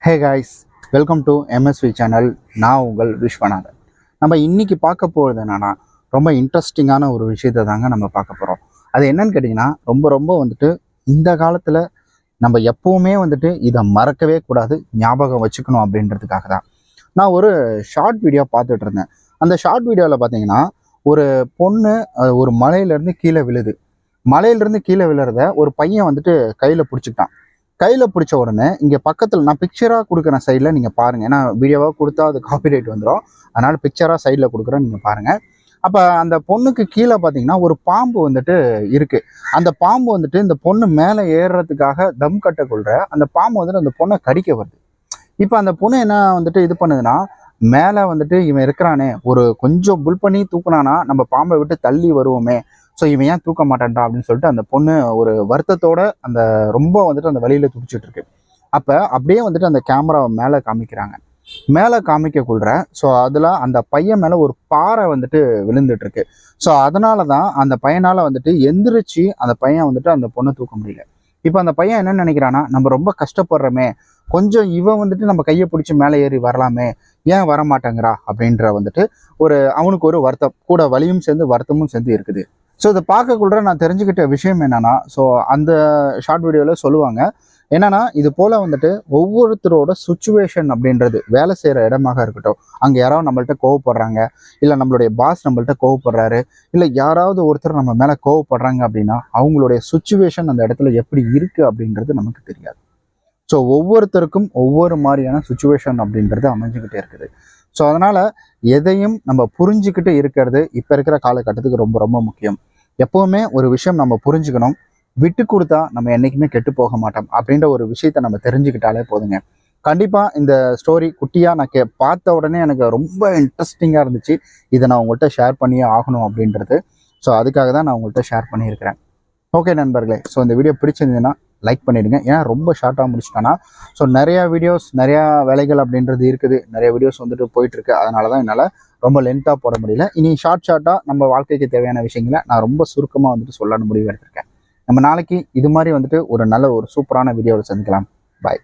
Hey guys, welcome to MSV channel. நான் உங்கள் விஸ்வநாதன். நம்ம இன்னைக்கு பார்க்க போகிறது என்னன்னா, ரொம்ப இன்ட்ரெஸ்டிங்கான ஒரு விஷயத்தை தாங்க நம்ம பார்க்க போகிறோம். அது என்னன்னு கேட்டிங்கன்னா, ரொம்ப வந்துட்டு இந்த காலத்தில் நம்ம எப்போவுமே வந்துட்டு இதை மறக்கவே கூடாது, ஞாபகம் வச்சுக்கணும் அப்படின்றதுக்காக தான். நான் ஒரு ஷார்ட் வீடியோ பார்த்துட்டு இருந்தேன். அந்த ஷார்ட் வீடியோவில் பார்த்தீங்கன்னா, ஒரு பொண்ணு ஒரு மலையிலேருந்து கீழே விழுது. மலையிலேருந்து கீழே விழுறத ஒரு பையன் வந்துட்டு கையில் பிடிச்சிக்கிட்டான். கையில் பிடிச்ச உடனே இங்கே பக்கத்தில் நான் பிக்சராக கொடுக்குறேன், சைடில் நீங்கள் பாருங்கள். ஏன்னா வீடியோவாக கொடுத்தா அது காப்பிரைட் வந்துடும், அதனால் பிக்சராக சைடில் கொடுக்குறேன், நீங்கள் பாருங்கள். அப்போ அந்த பொண்ணுக்கு கீழே பார்த்தீங்கன்னா ஒரு பாம்பு வந்துட்டு இருக்குது. அந்த பாம்பு வந்துட்டு இந்த பொண்ணு மேலே ஏறுறதுக்காக தம் கட்ட கொள்கிற அந்த பாம்பு வந்துட்டு அந்த பொண்ணை கடிக்க வருது. இப்போ அந்த பொண்ணு என்ன வந்துட்டு இது பண்ணுதுன்னா, மேலே வந்துட்டு இவன் இருக்கிறானே, ஒரு கொஞ்சம் புல் பண்ணி தூக்குனானா நம்ம பாம்பை விட்டு தள்ளி வருவோமே, ஸோ இவன் ஏன் தூக்க மாட்டான்டா அப்படின்னு சொல்லிட்டு அந்த பொண்ணு ஒரு வருத்தத்தோட அந்த ரொம்ப வந்துட்டு அந்த வழியில துடிச்சிட்டு இருக்கு. அப்போ அப்படியே வந்துட்டு அந்த கேமராவை மேலே காமிக்கிறாங்க. மேலே காமிக்க கொள்கிற ஸோ அதில் அந்த பையன் மேலே ஒரு பாறை வந்துட்டு விழுந்துட்டு இருக்கு. ஸோ அதனால தான் அந்த பையனால் வந்துட்டு எந்திரிச்சு அந்த பையன் வந்துட்டு அந்த பொண்ணை தூக்க முடியல. இப்போ அந்த பையன் என்ன நினைக்கிறான்னா, நம்ம ரொம்ப கஷ்டப்படுறோமே, கொஞ்சம் இவன் வந்துட்டு நம்ம கையை பிடிச்சி மேலே ஏறி வரலாமே, ஏன் வர மாட்டேங்கிறா அப்படின்ற வந்துட்டு அவனுக்கு ஒரு வருத்தம் கூட, வலியும் சேர்ந்து வருத்தமும் சேர்ந்து இருக்குது. ஸோ இதை பார்க்கக்குள்ள நான் தெரிஞ்சுக்கிட்ட விஷயம் என்னன்னா, ஸோ அந்த ஷார்ட் வீடியோவில் சொல்லுவாங்க என்னன்னா, இது போல் வந்துட்டு ஒவ்வொருத்தரோட சுச்சுவேஷன் அப்படின்றது, வேலை செய்கிற இடமாக இருக்கட்டும், அங்கே யாராவது நம்மள்ட்ட கோவப்படுறாங்க, இல்லை நம்மளுடைய பாஸ் நம்மள்ட்ட கோவப்படுறாரு, இல்லை யாராவது ஒருத்தர் நம்ம மேலே கோவப்படுறாங்க அப்படின்னா அவங்களுடைய சுச்சுவேஷன் அந்த இடத்துல எப்படி இருக்குது அப்படின்றது நமக்கு தெரியாது. ஸோ ஒவ்வொருத்தருக்கும் ஒவ்வொரு மாதிரியான சுச்சுவேஷன் அப்படின்றது அமைஞ்சுக்கிட்டே இருக்குது. ஸோ அதனால் எதையும் நம்ம புரிஞ்சுக்கிட்டு இருக்கிறது இப்போ இருக்கிற காலகட்டத்துக்கு ரொம்ப முக்கியம். எப்போவுமே ஒரு விஷயம் நம்ம புரிஞ்சுக்கணும், விட்டு கொடுத்தா நம்ம என்றைக்குமே கெட்டு போக மாட்டோம் அப்படின்ற ஒரு விஷயத்த நம்ம தெரிஞ்சுக்கிட்டாலே போதுங்க. கண்டிப்பாக இந்த ஸ்டோரி குட்டியாக நான் பார்த்த உடனே எனக்கு ரொம்ப இன்ட்ரெஸ்டிங்காக இருந்துச்சு. இதை நான் உங்கள்கிட்ட ஷேர் பண்ணியே ஆகணும் அப்படின்றது. ஸோ அதுக்காக தான் நான் உங்கள்கிட்ட ஷேர் பண்ணியிருக்கிறேன். ஓகே நண்பர்களே, ஸோ இந்த வீடியோ பிடிச்சிருந்ததுன்னா லைக் பண்ணிவிடுங்க. ஏன்னா ரொம்ப ஷார்ட்டாக முடிச்சிட்டேன்னா, ஸோ நிறையா வீடியோஸ், நிறையா வேலைகள் அப்படின்றது இருக்குது, நிறைய வீடியோஸ் வந்துட்டு போயிட்டுருக்கு. அதனால தான் என்னால் ரொம்ப லென்த்தாக போட முடியல. இனி ஷார்ட்டாக நம்ம வாழ்க்கைக்கு தேவையான விஷயங்களை நான் ரொம்ப சுருக்கமாக வந்துட்டு சொல்லணும் முடிவு எடுத்திருக்கேன். நம்ம நாளைக்கு இது மாதிரி வந்துட்டு ஒரு நல்ல ஒரு சூப்பரான வீடியோவில் சந்திக்கலாம். பாய்.